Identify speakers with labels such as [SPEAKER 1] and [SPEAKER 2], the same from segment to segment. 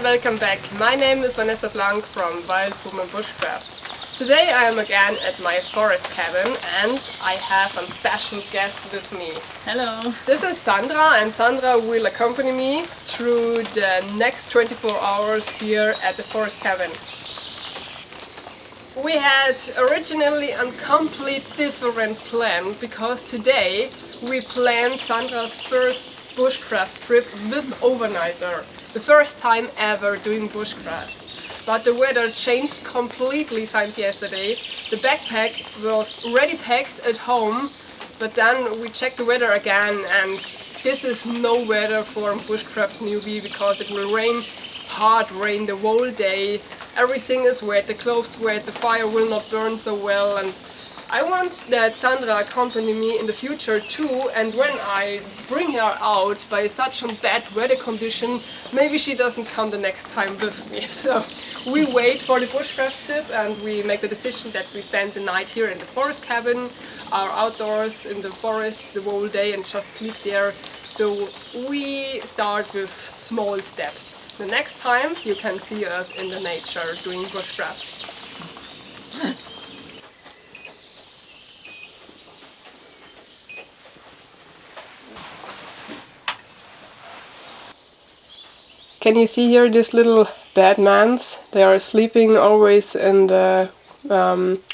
[SPEAKER 1] welcome back. My name is Vanessa from Wild and Bushcraft. Today I am again at my forest cabin and I have a special guest with me.
[SPEAKER 2] Hello.
[SPEAKER 1] This is Sandra, and Sandra will accompany me through the next 24 hours here at the forest cabin. We had originally a complete different plan because today we planned Sandra's first bushcraft trip with overnighter. The first time ever doing bushcraft. But the weather changed completely since yesterday. The backpack was already packed at home, but then we checked the weather again, and this is no weather for a bushcraft newbie because it will rain, hard rain the whole day. Everything is wet, the clothes wet, the fire will not burn so well, and I want that Sandra accompany me in the future too, and when I bring her out by such a bad weather condition, maybe she doesn't come the next time with me. So we wait for the bushcraft trip and we make the decision that we spend the night here in the forest cabin, are outdoors in the forest the whole day and just sleep there. So we start with small steps. The next time you can see us in the nature doing bushcraft. Can you see here these little Batmans? They are sleeping always in the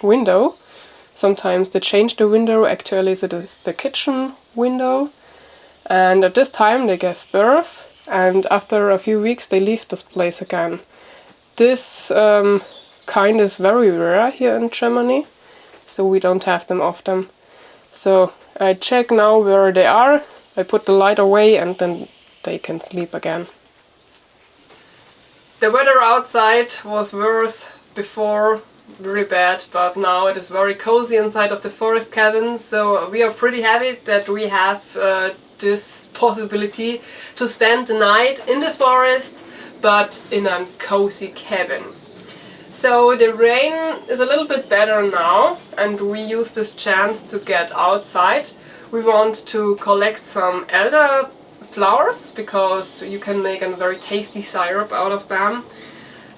[SPEAKER 1] window. Sometimes they change the window, actually it is the kitchen window. And at this time they give birth, and after a few weeks they leave this place again. This kind is very rare here in Germany, so we don't have them often. So I check now where they are, I put the light away and then they can sleep again. The weather outside was worse before, very bad, but now it is very cozy inside of the forest cabin, so we are pretty happy that we have this possibility to spend the night in the forest, but in a cozy cabin. So the rain is a little bit better now and we use this chance to get outside. We want to collect some elderflowers because you can make a very tasty syrup out of them.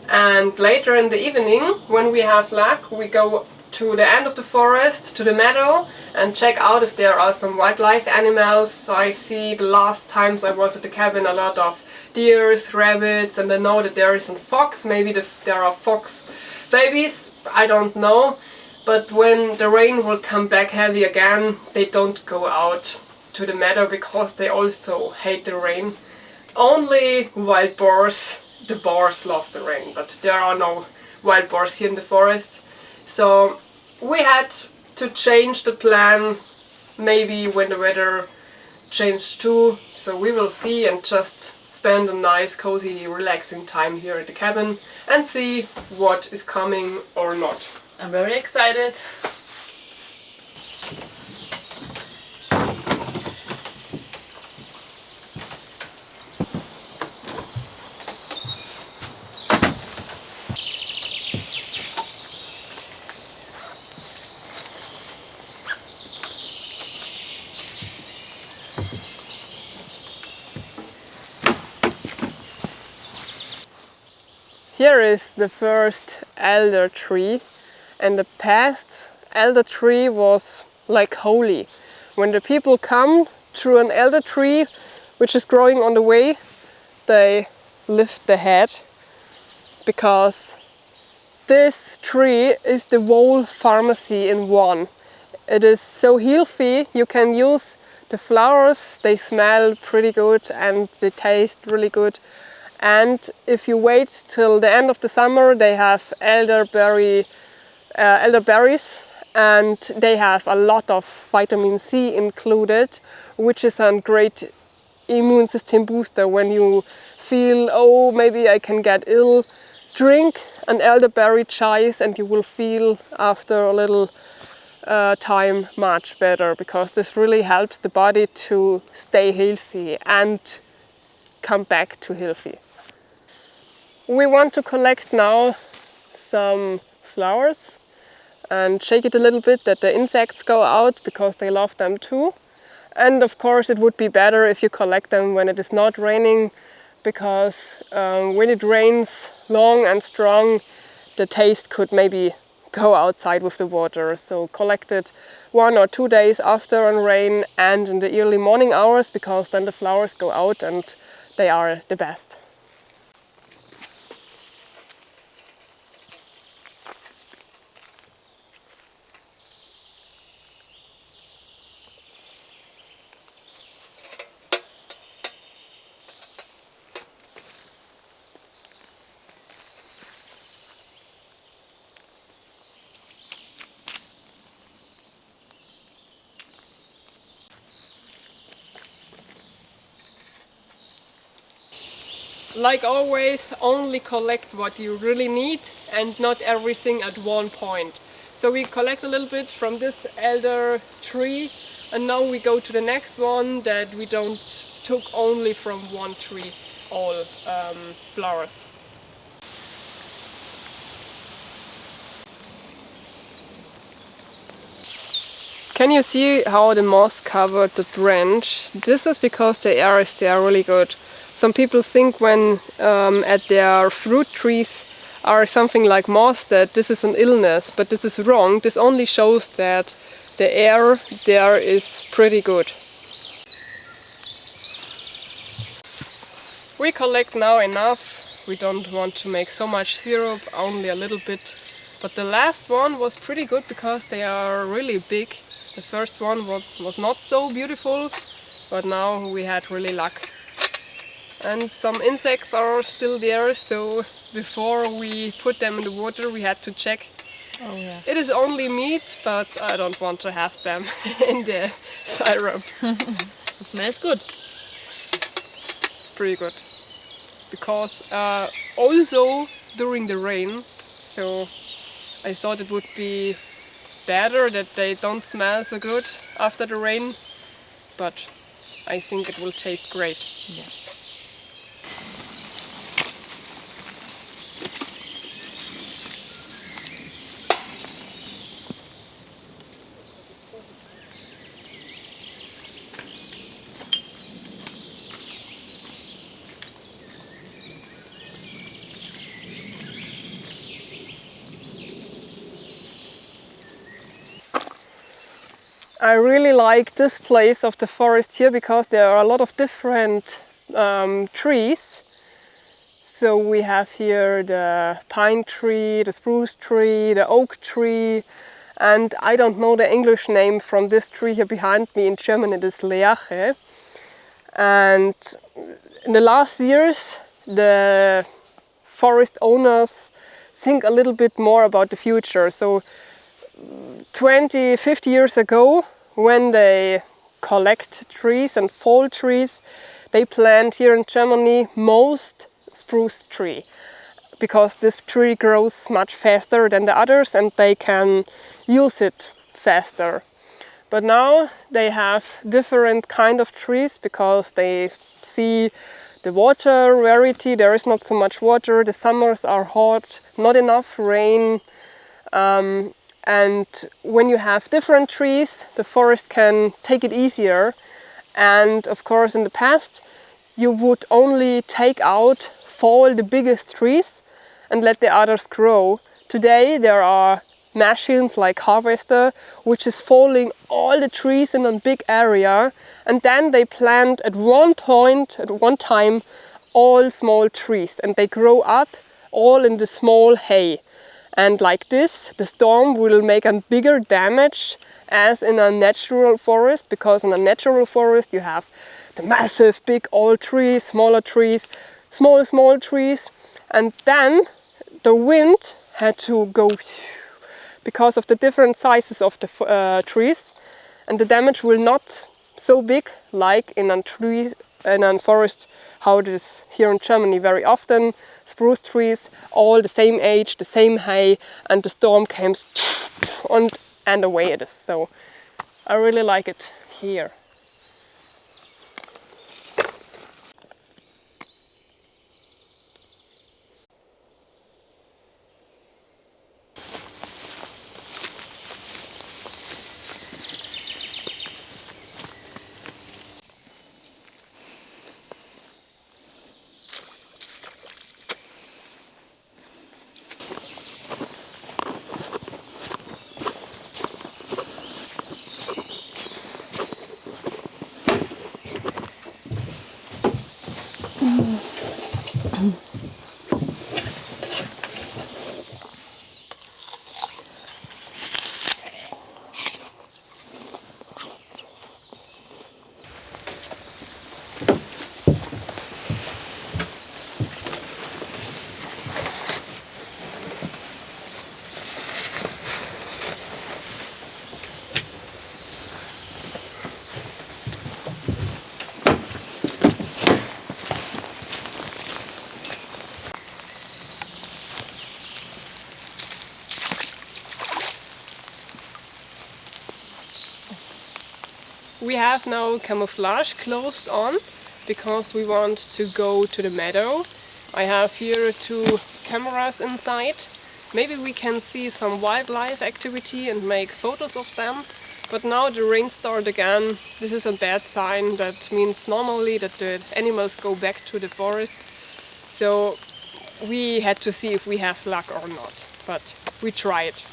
[SPEAKER 1] And later in the evening, when we have luck, we go to the end of the forest, to the meadow, and check out if there are some wildlife animals. I see the last times I was at the cabin a lot of deers, rabbits, and I know that there is a fox. Maybe there are fox babies, I don't know. But when the rain will come back heavy again, they don't go out to the meadow because they also hate the rain. Only wild boars, the boars love the rain, but there are no wild boars here in the forest. So we had to change the plan maybe when the weather changed too. So we will see and just spend a nice, cozy, relaxing time here at the cabin and see what is coming or not.
[SPEAKER 2] I'm very excited.
[SPEAKER 1] Here is the first elder tree, and the past elder tree was like holy. When the people come through an elder tree which is growing on the way, they lift the head because this tree is the whole pharmacy in one. It is so healthy, you can use the flowers, they smell pretty good and they taste really good. And if you wait till the end of the summer, they have elderberries, and they have a lot of vitamin C included, which is a great immune system booster when you feel, oh, maybe I can get ill. Drink an elderberry chai and you will feel after a little time much better, because this really helps the body to stay healthy and come back to healthy. We want to collect now some flowers and shake it a little bit that the insects go out because they love them too. And of course it would be better if you collect them when it is not raining, because when it rains long and strong, the taste could maybe go outside with the water. So collect it 1 or 2 days after a rain and in the early morning hours, because then the flowers go out and they are the best. Like always, only collect what you really need and not everything at one point. So we collect a little bit from this elder tree, and now we go to the next one that we don't took only from one tree all flowers. Can you see how the moss covered the branch? This is because the air is there really good. Some people think when at their fruit trees are something like moss that this is an illness, but this is wrong. This only shows that the air there is pretty good. We collect now enough. We don't want to make so much syrup, only a little bit. But the last one was pretty good because they are really big. The first one was not so beautiful, but now we had really luck. And some insects are still there, so before we put them in the water we had to check.
[SPEAKER 2] Oh yeah.
[SPEAKER 1] It is only meat, but I don't want to have them in the syrup.
[SPEAKER 2] It smells good.
[SPEAKER 1] Pretty good. Because also during the rain, so I thought it would be better that they don't smell so good after the rain, but I think it will taste great.
[SPEAKER 2] Yes.
[SPEAKER 1] I really like this place of the forest here because there are a lot of different trees. So we have here the pine tree, the spruce tree, the oak tree, and I don't know the English name from this tree here behind me. In German it is Leache. And in the last years the forest owners think a little bit more about the future. So 20, 50 years ago, when they collect trees and fall trees, they plant here in Germany most spruce tree, because this tree grows much faster than the others and they can use it faster. But now they have different kind of trees because they see the water rarity, there is not so much water, the summers are hot, not enough rain. And when you have different trees, the forest can take it easier. And of course in the past you would only take out fall the biggest trees and let the others grow. Today there are machines like harvester which is falling all the trees in a big area, and then they plant at one point, at one time, all small trees, and they grow up all in the small hay. And like this, the storm will make a bigger damage as in a natural forest, because in a natural forest you have the massive big old trees, smaller trees, small trees, and then the wind had to go because of the different sizes of the trees, and the damage will not so big like in a forest, how it is here in Germany very often. Spruce trees, all the same age, the same hay, and the storm comes and away it is. So I really like it here. We have now Camouflage closed on because we want to go to the meadow. I have here 2 cameras inside. Maybe we can see some wildlife activity and make photos of them. But now the rain started again. This is a bad sign. That means normally that the animals go back to the forest. So we had to see if we have luck or not. But we tried.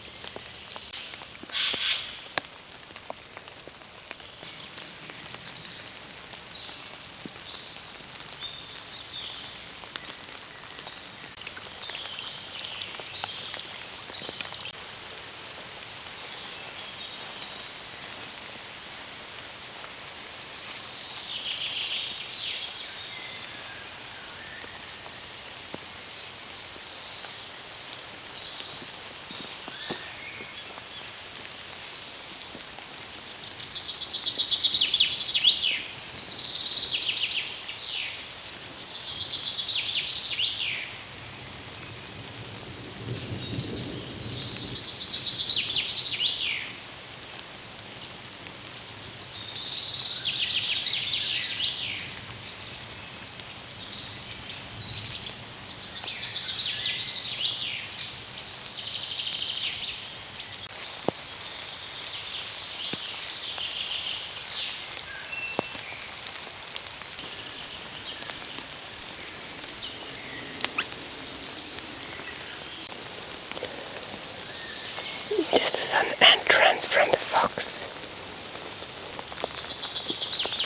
[SPEAKER 1] This is an entrance from the fox.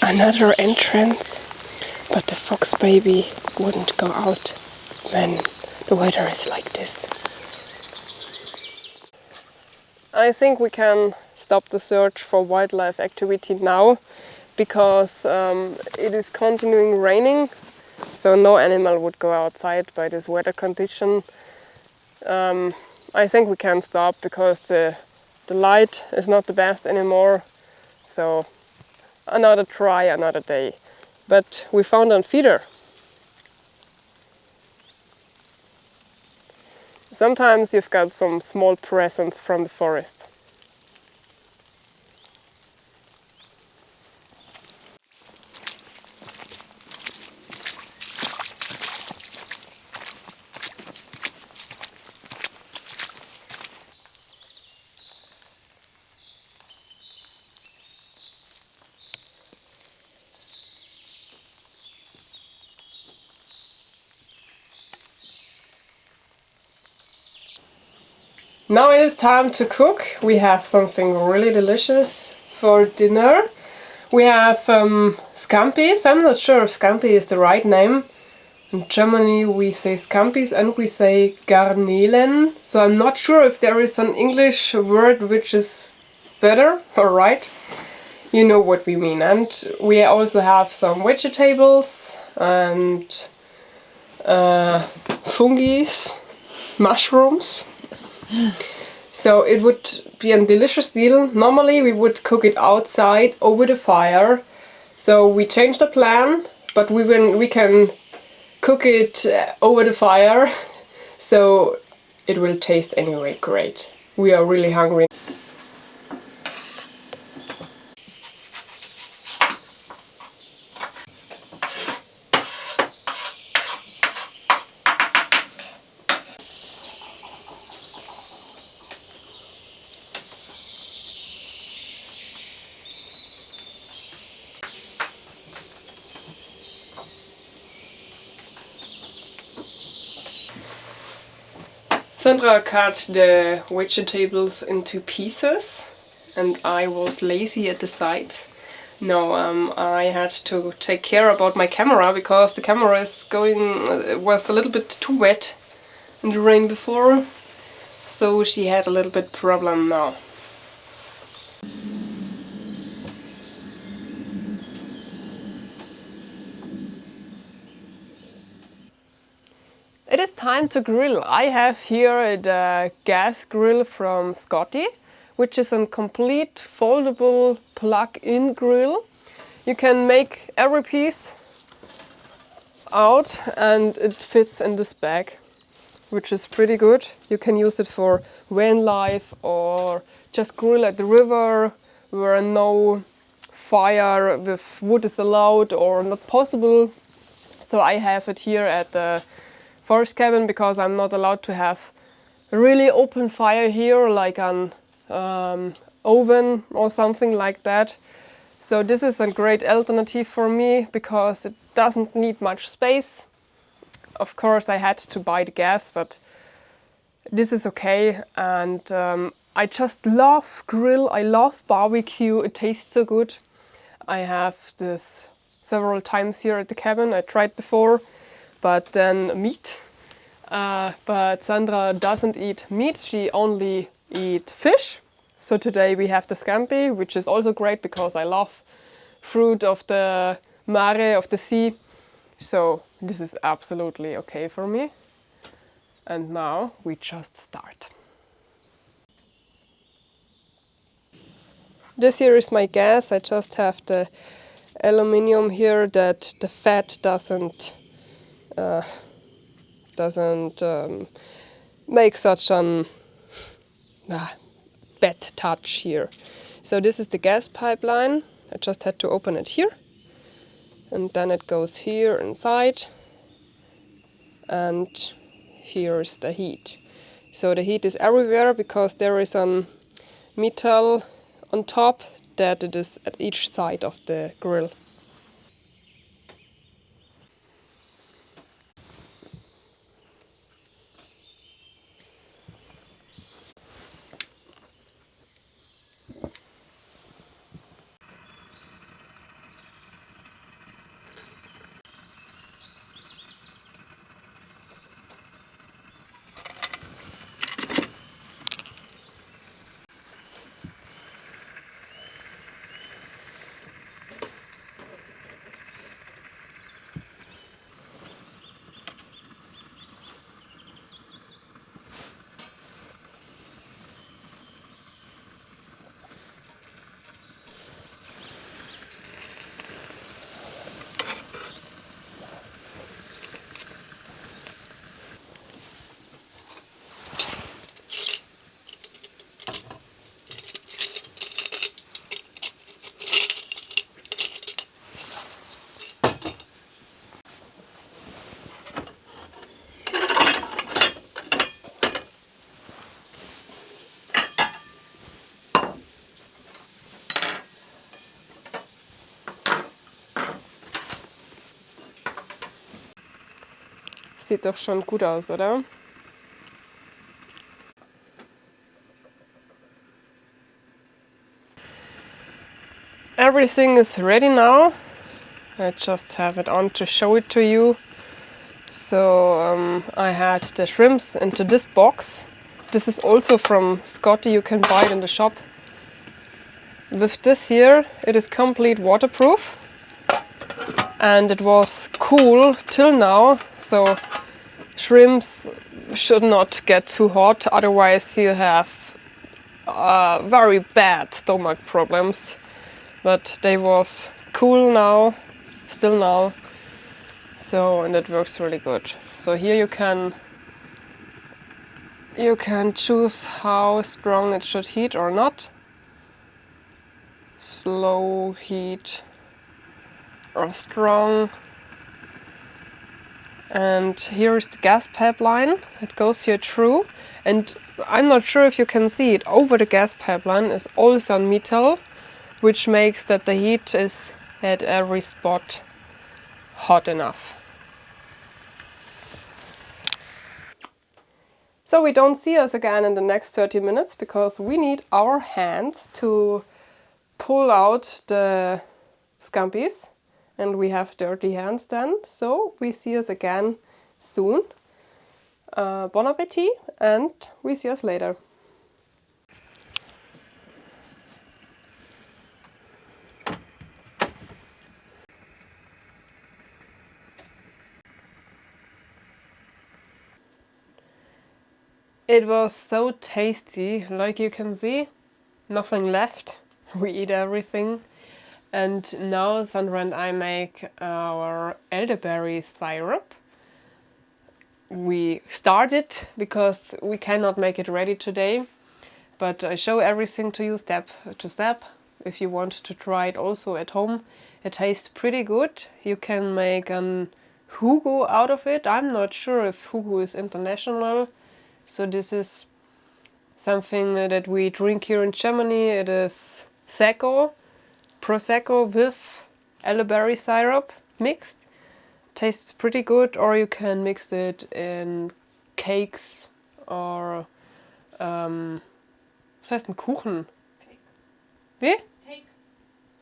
[SPEAKER 1] Another entrance, but the fox baby wouldn't go out when the weather is like this. I think we can stop the search for wildlife activity now because it is continuing raining, so no animal would go outside by this weather condition. I think we can stop because the light is not the best anymore, so another try, another day. But we found a feeder. Sometimes you've got some small presents from the forest. Now it is time to cook. We have something really delicious for dinner. We have scampis. I'm not sure if scampi is the right name. In Germany we say scampis and we say garnelen. So I'm not sure if there is an English word which is better or right. You know what we mean. And we also have some vegetables and fungi, mushrooms. So it would be a delicious deal. Normally we would cook it outside over the fire. So we changed the plan, but we can cook it over the fire. So it will taste anyway great. We are really hungry. Sandra cut the vegetables into pieces and I was lazy at the side. No, I had to take care about my camera because the camera was a little bit too wet in the rain before, so she had a little bit problem now. It is time to grill. I have here the gas grill from Scotty, which is a complete foldable plug-in grill. You can make every piece out and it fits in this bag, which is pretty good. You can use it for van life or just grill at the river where no fire with wood is allowed or not possible. So I have it here at the forest cabin because I'm not allowed to have really open fire here, like an oven or something like that. So this is a great alternative for me because it doesn't need much space. Of course I had to buy the gas, but this is okay. And I just love grill, I love barbecue, it tastes so good. I have this several times here at the cabin, I tried before, but then meat. But Sandra doesn't eat meat, she only eats fish. So today we have the scampi, which is also great because I love fruit of the mare, of the sea. So this is absolutely okay for me. And now we just start. This here is my gas. I just have the aluminium here that the fat doesn't make such an bad touch here. So this is the gas pipeline. I just had to open it here. And then it goes here inside. And here's the heat. So the heat is everywhere because there is some metal on top that it is at each side of the grill. Sieht doch schon gut aus, oder? Everything is ready now. I just have it on to show it to you. So I had the shrimps into this box. This is also from Scotty, you can buy it in the shop. With this here, it is complete waterproof. And it was cool till now, so shrimps should not get too hot, otherwise you have very bad stomach problems. But they was cool now, still now, so and it works really good. So here you can choose how strong it should heat or not. Slow heat or strong. And here is the gas pipeline. It goes here through, and I'm not sure if you can see it. Over the gas pipeline is also metal, which makes that the heat is at every spot hot enough. So we don't see us again in the next 30 minutes because we need our hands to pull out the scampis. And we have dirty hands then, so we see us again soon. Bon appetit, and we see us later. It was so tasty, like you can see, nothing left. We eat everything. And now Sandra and I make our elderberry syrup. We started because we cannot make it ready today, but I show everything to you step to step. if you want to try it also at home. It tastes pretty good. You can make an Hugo out of it. I'm not sure if Hugo is international. So this is something that we drink here in Germany. It is Prosecco with elderberry syrup mixed. Tastes pretty good, or you can mix it in cakes or was heißt ein Kuchen? Wie?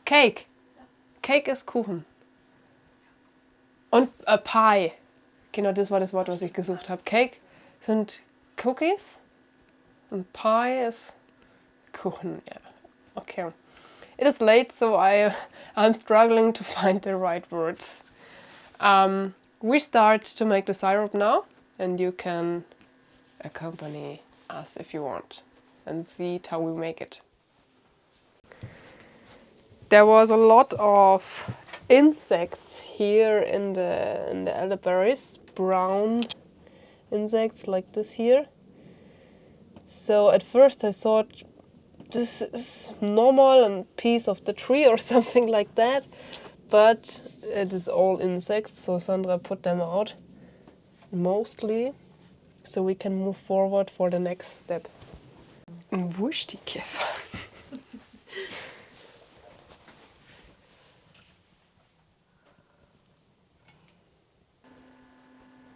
[SPEAKER 1] Cake. Cake ist Kuchen. Und a Pie. Genau, das war das Wort, was ich gesucht habe. Cake sind Cookies und Pie ist Kuchen. Yeah. Okay. It is late, so I'm struggling to find the right words. We start to make the syrup now, and you can accompany us if you want and see how we make it. There was a lot of insects here in the elderberries, brown insects like this here. So at first I thought this is normal and piece of the tree or something like that, but it is all insects, so Sandra put them out mostly, so we can move forward for the next step. Wurstikäfer.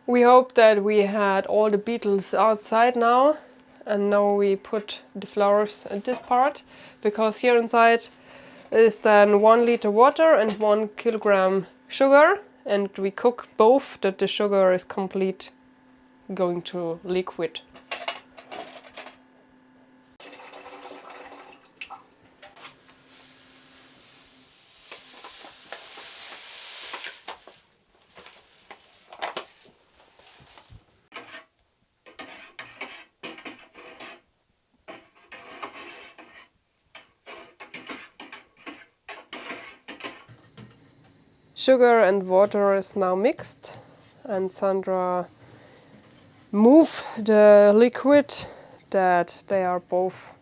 [SPEAKER 1] We hope that we had all the beetles outside now, and now we put the flowers at this part, because here inside is then 1 liter water and 1 kilogram sugar, and we cook both that the sugar is complete going to liquid. Sugar and water is now mixed, and Sandra move the liquid that they are both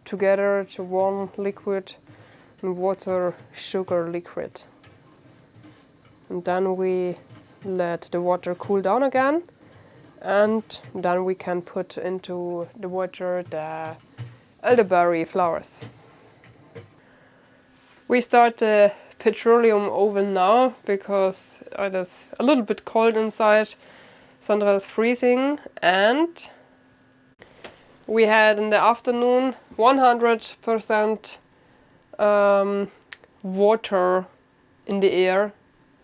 [SPEAKER 1] together to one liquid and water sugar liquid. And then we let the water cool down again, and then we can put into the water the elderberry flowers. We start the petroleum oven now because it is a little bit cold inside. Sandra is freezing, and we had in the afternoon 100% water in the air,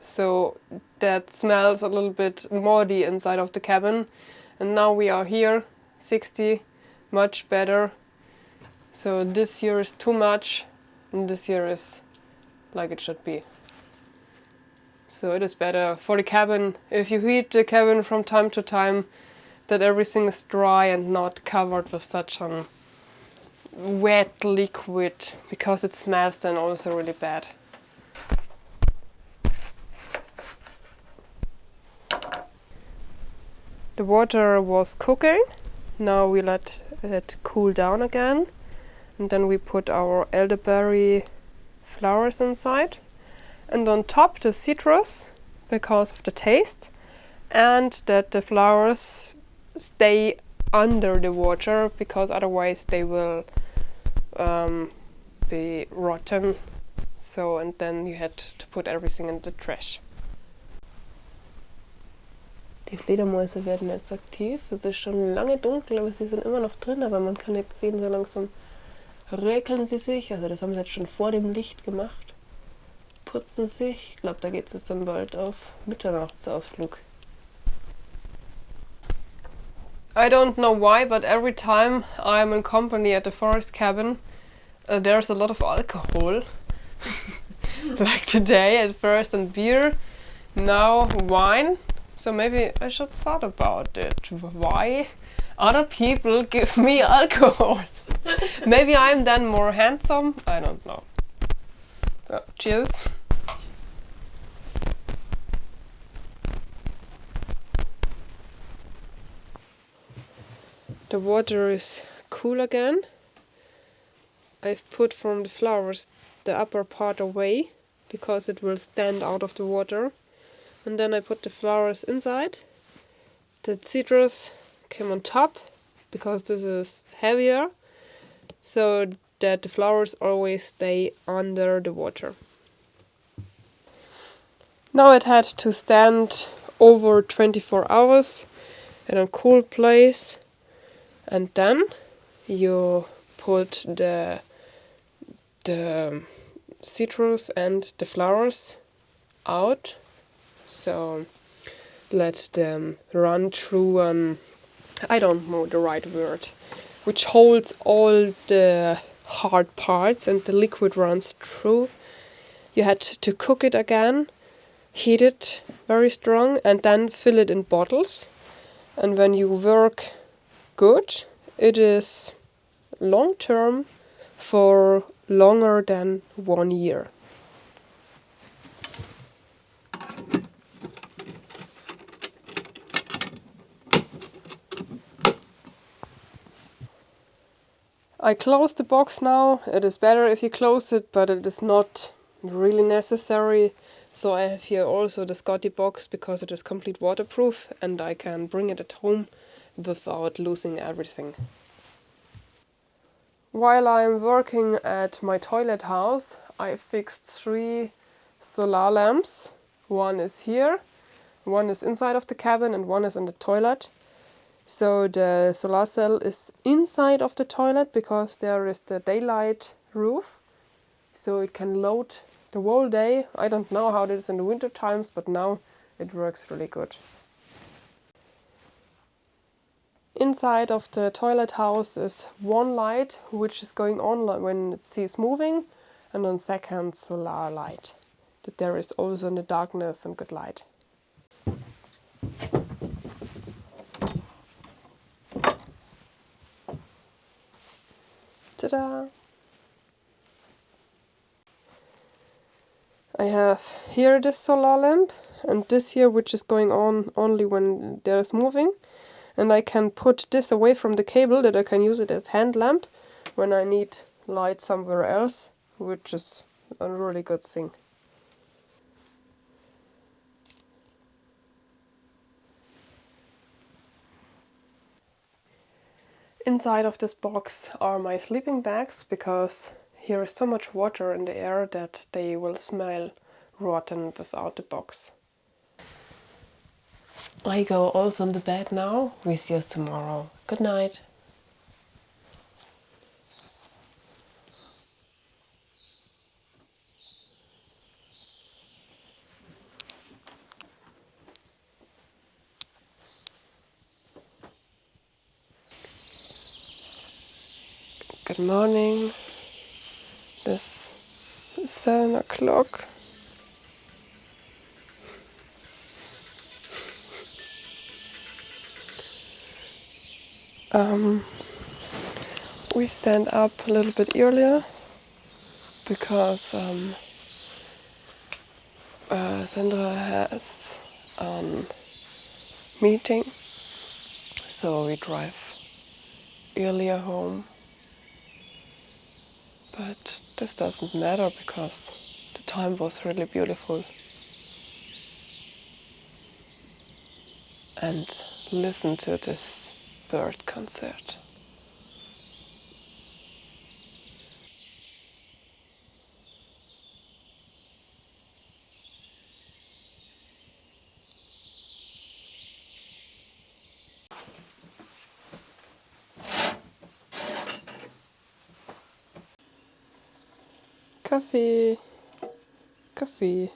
[SPEAKER 1] so that smells a little bit moldy inside of the cabin. And now we are here 60, much better. So this year is too much, and this year is like it should be. So it is better for the cabin, if you heat the cabin from time to time, that everything is dry and not covered with such a wet liquid, because it smells then also really bad. The water was cooking. Now we let it cool down again, and then we put our elderberry flowers inside, and on top the citrus, because of the taste, and that the flowers stay under the water, because otherwise they will be rotten. So, and then you had to put everything in the trash. Die Fledermäuse werden jetzt aktiv. Es ist schon lange dunkel, aber sie sind immer noch drin, aber man kann jetzt sehen, so langsam räkeln sie sich. Also das haben sie jetzt schon vor dem Licht gemacht. Putzen sich. Ich glaube, da geht es jetzt dann bald auf Mitternachtsausflug. I don't know why, but every time I'm in company at the forest cabin, there's a lot of alcohol. Like today at first and beer, now wine. So maybe I should thought about it. Why other people give me alcohol? Maybe I'm then more handsome? I don't know. So, cheers. The water is cool again. I've put from the flowers the upper part away because it will stand out of the water. And then I put the flowers inside. The citrus came on top because this is heavier, so that the flowers always stay under the water. Now it had to stand over 24 hours in a cool place, and then you put the citrus and the flowers out, so let them run through I don't know the right word, which holds all the hard parts and the liquid runs through. You had to cook it again, heat it very strong, and then fill it in bottles. And when you work good, it is long term for longer than 1 year. I close the box now. It is better if you close it, but it is not really necessary. So I have here also the Scotty box because it is complete waterproof and I can bring it at home without losing everything. While I'm working at my toilet house, I fixed 3 solar lamps. One is here, one is inside of the cabin and one is in the toilet. So the solar cell is inside of the toilet because there is the daylight roof, so it can load the whole day. I don't know how it is in the winter times, but now it works really good. Inside of the toilet house is one light which is going on when it sees moving, and on second solar light, that there is also in the darkness and good light. Ta-da! I have here this solar lamp and this here which is going on only when there is moving, and I can put this away from the cable that I can use it as hand lamp when I need light somewhere else, which is a really good thing. Inside of this box are my sleeping bags because here is so much water in the air that they will smell rotten without the box. I go also on the bed now. We see us tomorrow. Good night. Good morning. It's 7 o'clock. We stand up a little bit earlier because Sandra has a meeting, so we drive earlier home. But this doesn't matter because the time was really beautiful. And listen to this bird concert. Kaffee, Kaffee.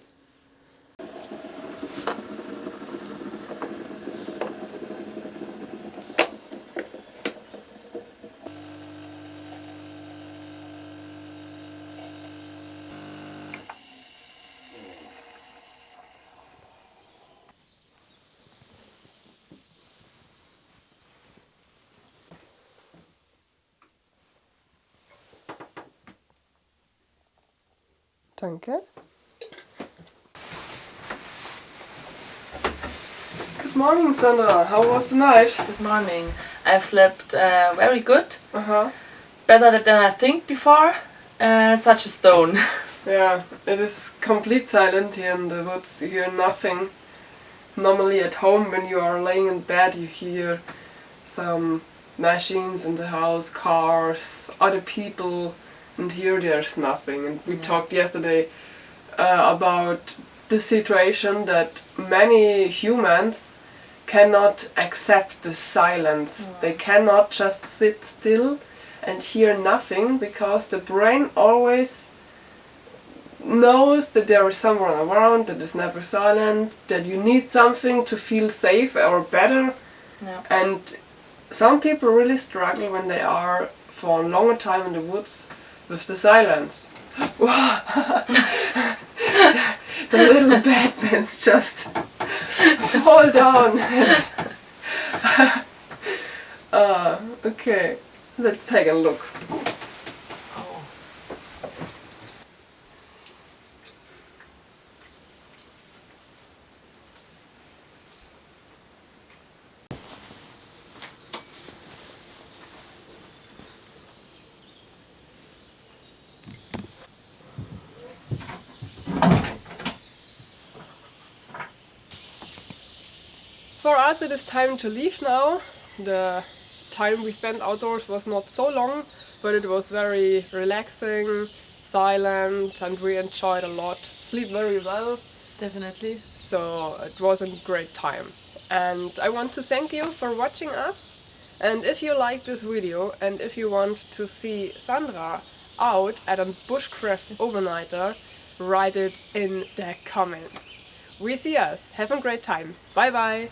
[SPEAKER 1] Danke. Good morning, Sandra. How was the night?
[SPEAKER 2] Good morning. I've slept very good.
[SPEAKER 1] Uh-huh.
[SPEAKER 3] better than I think before. Such a stone.
[SPEAKER 1] Yeah, it is complete silent here in the woods. You hear nothing. Normally at home when you are laying in bed you hear some machines in the house, cars, other people, and here there's nothing. And we talked yesterday about the situation that many humans cannot accept the silence. They cannot just sit still and hear nothing because the brain always knows that there is someone around, that is never silent, that you need something to feel safe or better.
[SPEAKER 3] Yeah.
[SPEAKER 1] And some people really struggle when they are for a longer time in the woods with the silence. The little Batmans just fall down. Okay, let's take a look. For us it is time to leave now. The time we spent outdoors was not so long, but it was very relaxing, silent, and we enjoyed a lot. Sleep very well.
[SPEAKER 2] Definitely.
[SPEAKER 1] So it was a great time. And I want to thank you for watching us. And if you liked this video and if you want to see Sandra out at a Bushcraft overnighter, write it in the comments. We see us. Have a great time. Bye bye.